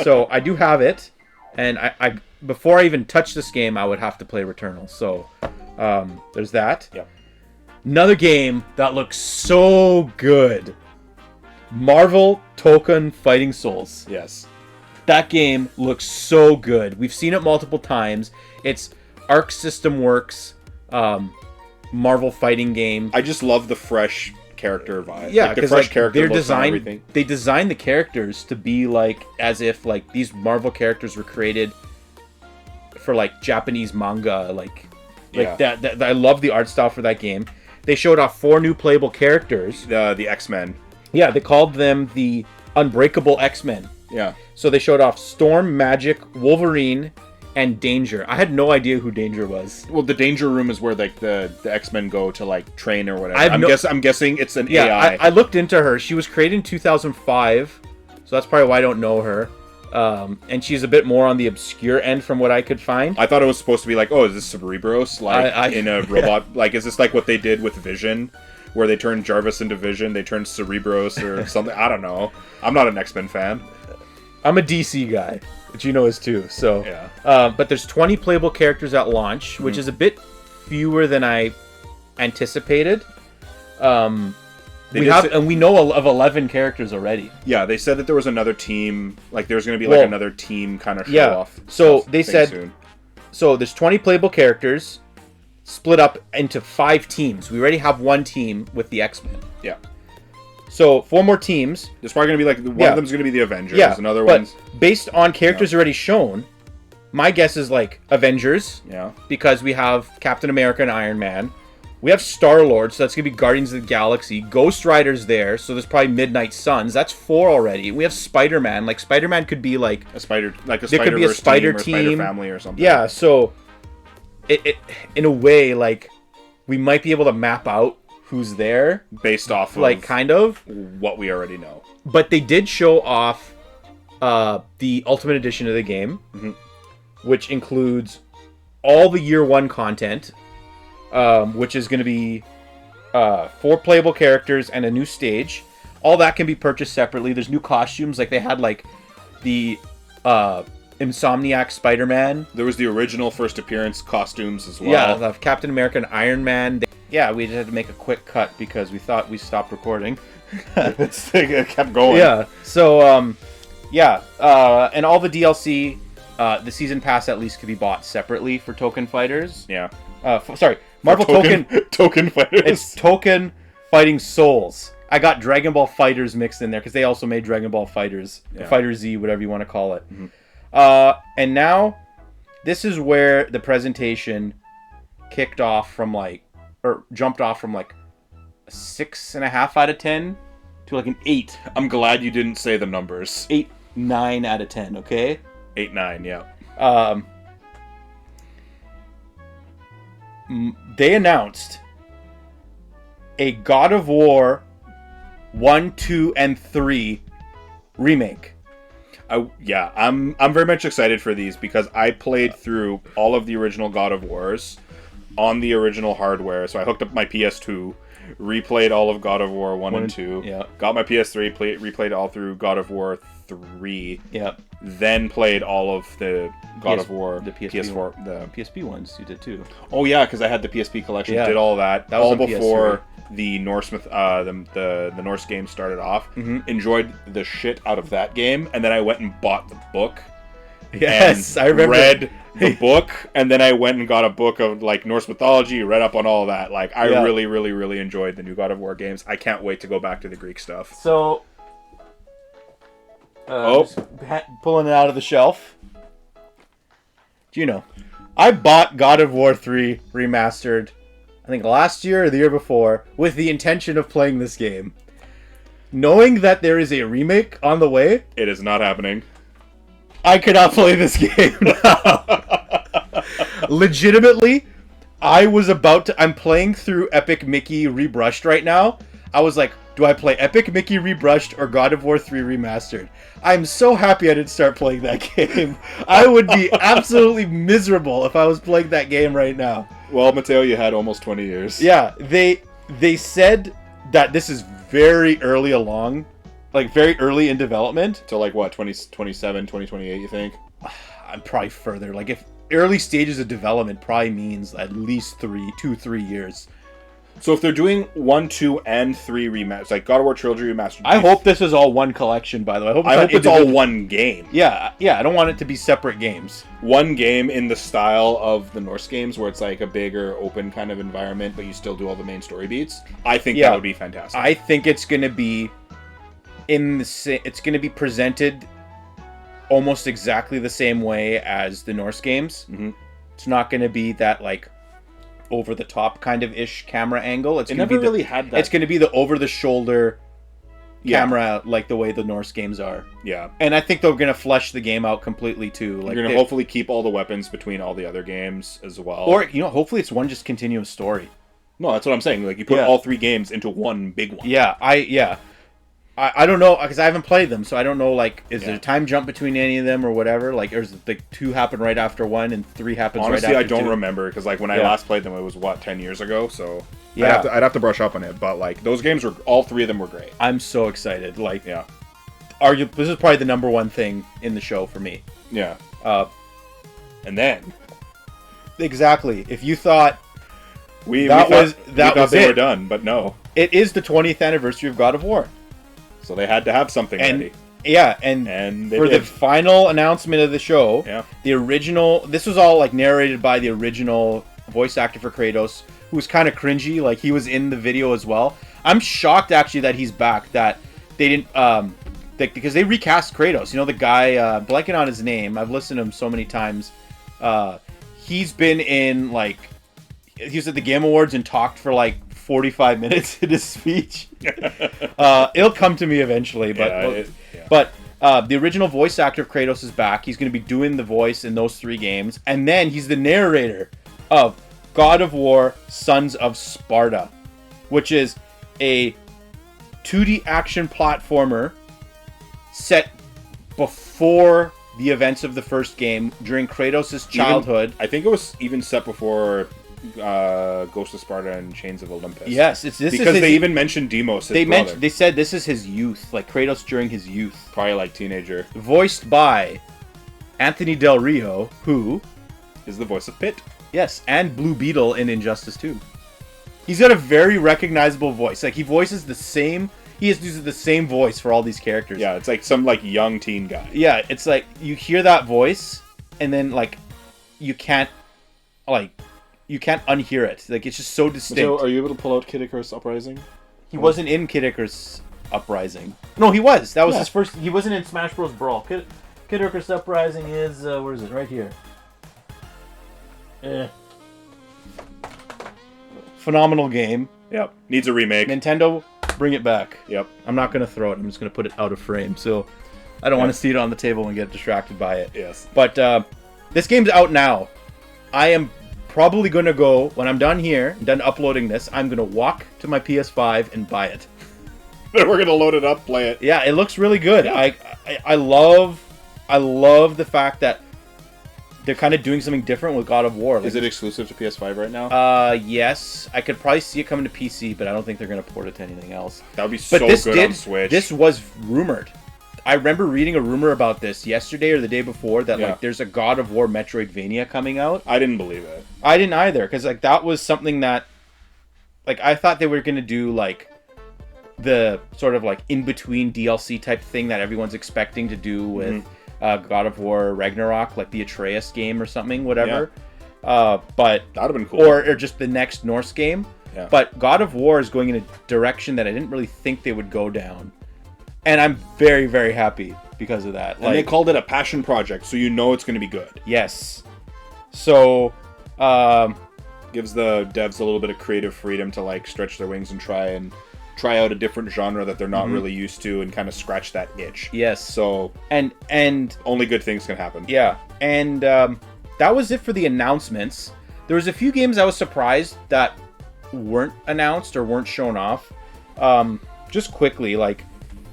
Speaker 2: So I do have it, and I before I even touch this game, I would have to play Returnal. So. There's that.
Speaker 1: Yeah.
Speaker 2: Another game that looks so good. Marvel Token Fighting Souls.
Speaker 1: Yes.
Speaker 2: That game looks so good. We've seen it multiple times. It's Arc System Works, Marvel fighting game.
Speaker 1: I just love the fresh character vibe.
Speaker 2: Yeah, because
Speaker 1: like,
Speaker 2: they're designed. They designed the characters to be like as if like these Marvel characters were created for like Japanese manga, like that. I love the art style for that game. They showed off 4 new playable characters.
Speaker 1: The X-Men.
Speaker 2: Yeah, they called them the Unbreakable X-Men.
Speaker 1: Yeah.
Speaker 2: So they showed off Storm, Magic, Wolverine, and Danger. I had no idea who Danger was.
Speaker 1: Well, the Danger Room is where like the X-Men go to like train or whatever. I'm guessing it's an AI.
Speaker 2: I looked into her. She was created in 2005, so that's probably why I don't know her. And she's a bit more on the obscure end from what I could find.
Speaker 1: I thought it was supposed to be like, oh, is this Cerebros? Like in a robot? Yeah. Like, is this like what they did with Vision? Where they turned Jarvis into Vision, they turned Cerebros or something? I don't know. I'm not an X-Men fan.
Speaker 2: I'm a DC guy, which you know is too. So,
Speaker 1: yeah.
Speaker 2: But there's 20 playable characters at launch, which is a bit fewer than I anticipated. We know of 11 characters already.
Speaker 1: Yeah, they said that there was another team. Like there's going to be like another team kind of show off.
Speaker 2: So they said. Soon. So there's 20 playable characters, split up into 5 teams. We already have 1 team with the X-Men.
Speaker 1: Yeah.
Speaker 2: So 4 more teams.
Speaker 1: There's probably going to be like one of them's going to be the Avengers.
Speaker 2: Yeah.
Speaker 1: Another
Speaker 2: but
Speaker 1: one's
Speaker 2: based on characters already shown. My guess is like Avengers.
Speaker 1: Yeah.
Speaker 2: Because we have Captain America and Iron Man. We have Star-Lord, so that's going to be Guardians of the Galaxy. Ghost Rider's there, so there's probably Midnight Suns. That's 4 already. We have Spider-Man. Like, Spider-Man could be like...
Speaker 1: a Spider team
Speaker 2: or
Speaker 1: Spider family or something.
Speaker 2: Yeah, so... It in a way, like, we might be able to map out who's there.
Speaker 1: Based off of...
Speaker 2: like, kind of.
Speaker 1: What we already know.
Speaker 2: But they did show off the Ultimate Edition of the game, which includes all the Year 1 content... which is going to be 4 playable characters and a new stage. all that can be purchased separately. There's new costumes, like they had like the Insomniac Spider-Man.
Speaker 1: There was the original first appearance costumes as well.
Speaker 2: Yeah, the Captain America and Iron Man. Yeah, we just had to make a quick cut because we thought we stopped recording.
Speaker 1: It kept going.
Speaker 2: Yeah. So, and all the DLC, the season pass at least could be bought separately for Token Fighters.
Speaker 1: Yeah.
Speaker 2: Sorry, Marvel
Speaker 1: Token Fighters.
Speaker 2: It's Token Fighting Souls. I got Dragon Ball Fighters mixed in there because they also made Dragon Ball Fighters, Fighter Z, whatever you want to call it. Mm-hmm. And now, this is where the presentation kicked off from jumped off from like a 6.5 out of 10 to like an 8.
Speaker 1: I'm glad you didn't say the numbers.
Speaker 2: 8, 9 out of 10. Okay.
Speaker 1: 8, 9. Yeah.
Speaker 2: They announced a God of War 1, 2, and 3 remake.
Speaker 1: I'm very much excited for these because I played through all of the original God of Wars on the original hardware. So I hooked up my PS2, replayed all of God of War 1 and 2. Got my PS3, replayed all through God of War 3. Then played all of the God of War,
Speaker 2: the PS4, the PSP ones. You did too.
Speaker 1: Oh yeah, because I had the PSP collection. Did all that. That was all before the Norse the Norse game started off. Mm-hmm. Enjoyed the shit out of that game, and then I went and bought the book.
Speaker 2: Yes, I remember.
Speaker 1: Read the book, and then I went and got a book of like Norse mythology, read up on all that. Like I really, really, really enjoyed the new God of War games. I can't wait to go back to the Greek stuff.
Speaker 2: So, pulling it out of the shelf. Gino, I bought God of War 3 remastered, I think last year or the year before, with the intention of playing this game. Knowing that there is a remake on the way.
Speaker 1: It is not happening.
Speaker 2: I cannot play this game now. Legitimately, I'm playing through Epic Mickey Rebrushed right now. I was like, do I play Epic Mickey Rebrushed or God of War 3 Remastered? I'm so happy I didn't start playing that game. I would be absolutely miserable if I was playing that game right now.
Speaker 1: Well, Matteo, you had almost 20 years.
Speaker 2: Yeah, they said that this is very early along. Like, very early in development.
Speaker 1: So, like, what, 2027, 2028, you think?
Speaker 2: I'm probably further. Like, if early stages of development probably means at least 3 years.
Speaker 1: So, if they're doing 1, 2, and 3 remasters, like God of War Trilogy Remastered...
Speaker 2: I hope this is all one collection, by the way.
Speaker 1: I hope it's all one game.
Speaker 2: Yeah, I don't want it to be separate games.
Speaker 1: One game in the style of the Norse games, where it's like a bigger, open kind of environment, but you still do all the main story beats. I think that would be fantastic.
Speaker 2: I think it's going to be... it's going to be presented almost exactly the same way as the Norse games.
Speaker 1: Mm-hmm.
Speaker 2: It's not going to be that like over the top kind of ish camera angle. It
Speaker 1: never really had that.
Speaker 2: It's going to be the over the shoulder camera, like the way the Norse games are.
Speaker 1: Yeah,
Speaker 2: and I think they're going to flesh the game out completely too. Like
Speaker 1: you're going to hopefully keep all the weapons between all the other games as well,
Speaker 2: or hopefully it's one just continuous story.
Speaker 1: No, that's what I'm saying. Like you put all 3 games into one big one.
Speaker 2: I don't know, because I haven't played them, so I don't know, like, is there a time jump between any of them or whatever? Like, or is it, like, 2 happen right after 1 and 3 happens
Speaker 1: Honestly,
Speaker 2: right after 2?
Speaker 1: I don't remember, because, like, when I last played them, it was, 10 years ago, so...
Speaker 2: Yeah.
Speaker 1: I'd have to brush up on it, but, like, those games were... All 3 of them were great.
Speaker 2: I'm so excited. Like, this is probably the number one thing in the show for me.
Speaker 1: Yeah. And then...
Speaker 2: Exactly. If you thought...
Speaker 1: We thought they were done, but no.
Speaker 2: It is the 20th anniversary of God of War.
Speaker 1: So they had to have something ready.
Speaker 2: Yeah, and
Speaker 1: they
Speaker 2: for
Speaker 1: did.
Speaker 2: the final announcement of the show, the original... This was all, like, narrated by the original voice actor for Kratos, who was kind of cringy. Like, he was in the video as well. I'm shocked, actually, that he's back. That they didn't... because they recast Kratos. You know, the guy... blanking on his name. I've listened to him so many times. He's been in, like... He was at the Game Awards and talked for, like, 45 minutes in his speech. It'll come to me eventually, but the original voice actor of Kratos is back. He's going to be doing the voice in those 3 games, and then he's the narrator of God of War: Sons of Sparta, which is a 2D action platformer set before the events of the first game during Kratos' childhood.
Speaker 1: I think it was even set before Ghost of Sparta and Chains of Olympus.
Speaker 2: Yes,
Speaker 1: because they even mentioned Deimos.
Speaker 2: They said this is his youth, like Kratos during his youth,
Speaker 1: probably like teenager.
Speaker 2: Voiced by Anthony Del Rio, who
Speaker 1: is the voice of Pit.
Speaker 2: Yes, and Blue Beetle in Injustice 2. He's got a very recognizable voice. Like, he voices the same... He uses the same voice for all these characters.
Speaker 1: Yeah, it's like some, like, young teen guy.
Speaker 2: Yeah, it's like, you hear that voice, and then, like, you can't unhear it. Like, it's just so distinct.
Speaker 1: So, are you able to pull out Kid Icarus Uprising?
Speaker 2: He wasn't in Kid Icarus Uprising. No, he was. That was his first... He wasn't in Smash Bros. Brawl. Kid Icarus Uprising is... where is it? Right here. Phenomenal game.
Speaker 1: Yep. Needs a remake.
Speaker 2: Nintendo, bring it back.
Speaker 1: Yep.
Speaker 2: I'm not going to throw it. I'm just going to put it out of frame. So I don't want to see it on the table and get distracted by it.
Speaker 1: Yes.
Speaker 2: But this game's out now. I am probably going to go, when I'm done here, done uploading this, I'm going to walk to my PS5 and buy it.
Speaker 1: We're going to load it up, play it.
Speaker 2: Yeah, it looks really good. Yeah. I love the fact that they're kind of doing something different with God of War.
Speaker 1: Is it exclusive to PS5 right now?
Speaker 2: Yes. I could probably see it coming to PC, but I don't think they're going to port it to anything else.
Speaker 1: That would be so good on Switch.
Speaker 2: This was rumored. I remember reading a rumor about this yesterday or the day before that like there's a God of War Metroidvania coming out.
Speaker 1: I didn't believe it.
Speaker 2: I didn't either, because like that was something that like I thought they were going to do like the sort of like in-between DLC type thing that everyone's expecting to do with God of War Ragnarok, like the Atreus game or something, whatever. Yeah. But
Speaker 1: that'd have been cool.
Speaker 2: Or just the next Norse game.
Speaker 1: Yeah.
Speaker 2: But God of War is going in a direction that I didn't really think they would go down. And I'm very, very happy because of that.
Speaker 1: And they called it a passion project, so you know it's going to be good.
Speaker 2: Yes. So,
Speaker 1: gives the devs a little bit of creative freedom to like stretch their wings and try out a different genre that they're not really used to and kind of scratch that itch.
Speaker 2: Yes.
Speaker 1: So
Speaker 2: and
Speaker 1: only good things can happen.
Speaker 2: Yeah. And that was it for the announcements. There was a few games I was surprised that weren't announced or weren't shown off. Just quickly, like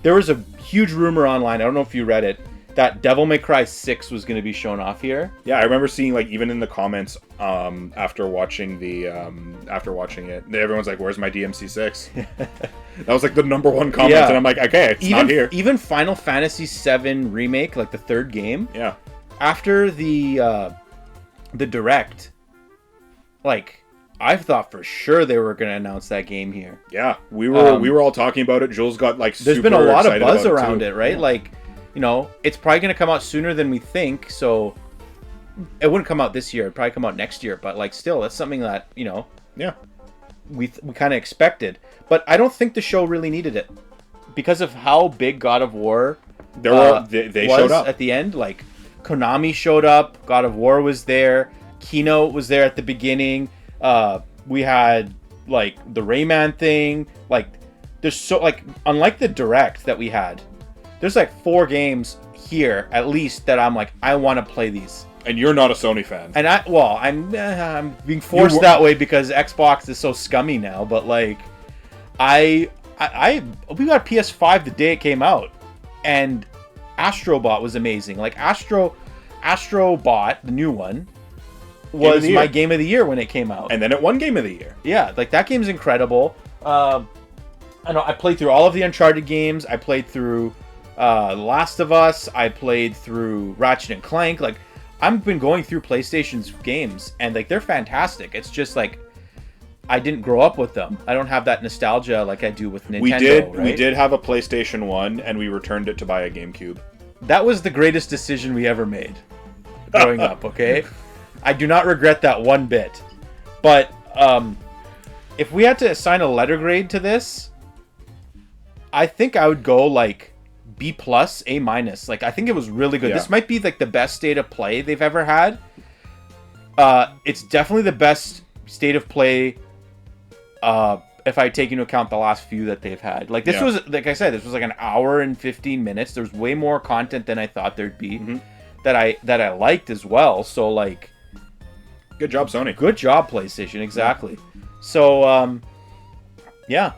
Speaker 2: there was a huge rumor online, I don't know if you read it, that Devil May Cry 6 was going to be shown off here.
Speaker 1: Yeah, I remember seeing like even in the comments after watching it, everyone's like, "Where's my DMC6?" That was like the number one comment, and I'm like, "Okay, it's not here."
Speaker 2: Even Final Fantasy VII Remake, like the third game.
Speaker 1: Yeah.
Speaker 2: After the direct, like I thought for sure they were going to announce that game here.
Speaker 1: Yeah, we were all talking about it. Jules got like
Speaker 2: there's
Speaker 1: super
Speaker 2: been a lot of buzz
Speaker 1: excited
Speaker 2: around it, right? Yeah. Like, you know, it's probably going to come out sooner than we think, so it wouldn't come out this year. It'd probably come out next year, but like still, that's something that, you know, we kind of expected. But I don't think the show really needed it because of how big God of War
Speaker 1: they showed up
Speaker 2: at the end. Like Konami showed up, God of War was there, Keynote was there at the beginning. We had like the Rayman thing. Like there's so like unlike the direct that we had, there's like 4 games here at least that I'm like I want to play these.
Speaker 1: And you're not a Sony fan.
Speaker 2: And I'm being forced that way because Xbox is so scummy now. But like we got PS5 the day it came out, and Astrobot was amazing. Like Astrobot, the new one, was my game of the year when it came out.
Speaker 1: And then it won Game of the Year.
Speaker 2: Yeah, like that game's incredible. I know I played through all of the Uncharted games. I played through Last of Us. I played through Ratchet and Clank. Like I've been going through PlayStation's games, and like they're fantastic. It's just like I didn't grow up with them. I don't have that nostalgia like I do with Nintendo.
Speaker 1: We did have a PlayStation 1, and we returned it to buy a GameCube.
Speaker 2: That was the greatest decision we ever made growing up. Okay. I do not regret that one bit. But if we had to assign a letter grade to this, I think I would go like B+, A-. Like I think it was really good. Yeah. This might be like the best state of play they've ever had. It's definitely the best state of play if I take into account the last few that they've had. Like this was, like I said, this was like an hour and 15 minutes. There's way more content than I thought there'd be that I liked as well. So like,
Speaker 1: good job, Sony.
Speaker 2: Good job, PlayStation. Exactly. So, yeah.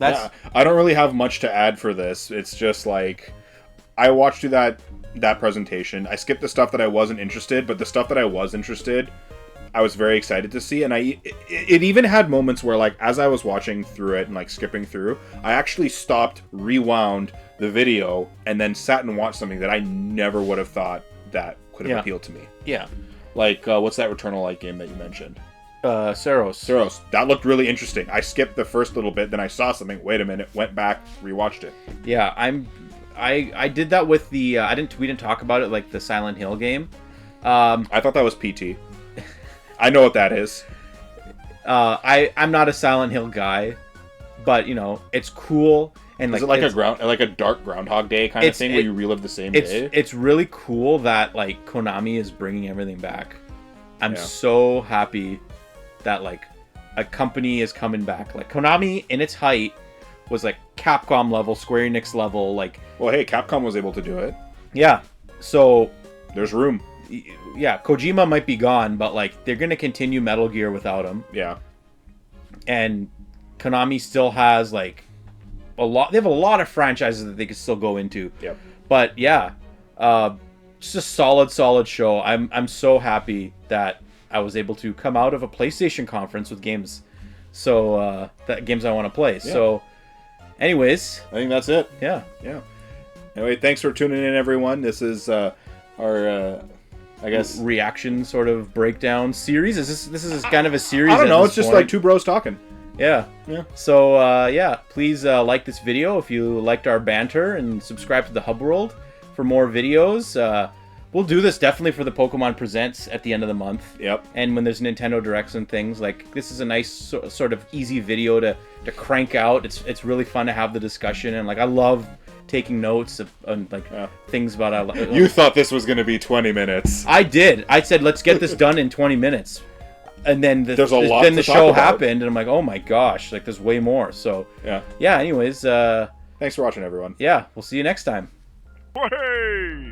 Speaker 1: I don't really have much to add for this. It's just like, I watched through that presentation. I skipped the stuff that I wasn't interested, but the stuff that I was interested, I was very excited to see, and it even had moments where, like, as I was watching through it and like skipping through, I actually stopped, rewound the video, and then sat and watched something that I never would have thought that could have appealed to me.
Speaker 2: Yeah.
Speaker 1: Like, what's that Returnal Light game that you mentioned?
Speaker 2: Saros.
Speaker 1: That looked really interesting. I skipped the first little bit, then I saw something. Wait a minute. Went back, rewatched it.
Speaker 2: Yeah, I did that with the. We didn't talk about it, like the Silent Hill game.
Speaker 1: I thought that was PT. I know what that is.
Speaker 2: I'm not a Silent Hill guy, but you know it's cool. And
Speaker 1: is it like a dark Groundhog Day kind of thing where you relive the same day?
Speaker 2: It's really cool that like Konami is bringing everything back. I'm so happy that like a company is coming back. Like Konami in its height was like Capcom level, Square Enix level. Like,
Speaker 1: well, hey, Capcom was able to do it.
Speaker 2: Yeah, so
Speaker 1: there's room.
Speaker 2: Yeah, Kojima might be gone, but like they're gonna continue Metal Gear without him.
Speaker 1: Yeah, and
Speaker 2: Konami still has like a lot. They have a lot of franchises that they could still go into.
Speaker 1: Yep.
Speaker 2: But yeah, just a solid show. I'm so happy that I was able to come out of a PlayStation conference with games. So that games I want to play. Yeah. So, anyways,
Speaker 1: I think that's it.
Speaker 2: Yeah.
Speaker 1: Anyway, thanks for tuning in, everyone. This is our, I guess,
Speaker 2: reaction sort of breakdown series. This is kind of a series.
Speaker 1: I don't know. It's just like two bros talking.
Speaker 2: Yeah. So please like this video if you liked our banter, and subscribe to the Hub World for more videos. We'll do this definitely for the Pokemon Presents at the end of the month.
Speaker 1: Yep.
Speaker 2: And when there's Nintendo Directs and things, like this is a nice sort of easy video to crank out. It's really fun to have the discussion, and like I love taking notes of things about.
Speaker 1: You thought this was going to be 20 minutes.
Speaker 2: I did. I said let's get this done in 20 minutes, and then the show happened, and I'm like, oh my gosh, like there's way more. So yeah. Anyways,
Speaker 1: thanks for watching, everyone.
Speaker 2: Yeah, we'll see you next time.
Speaker 3: Hey!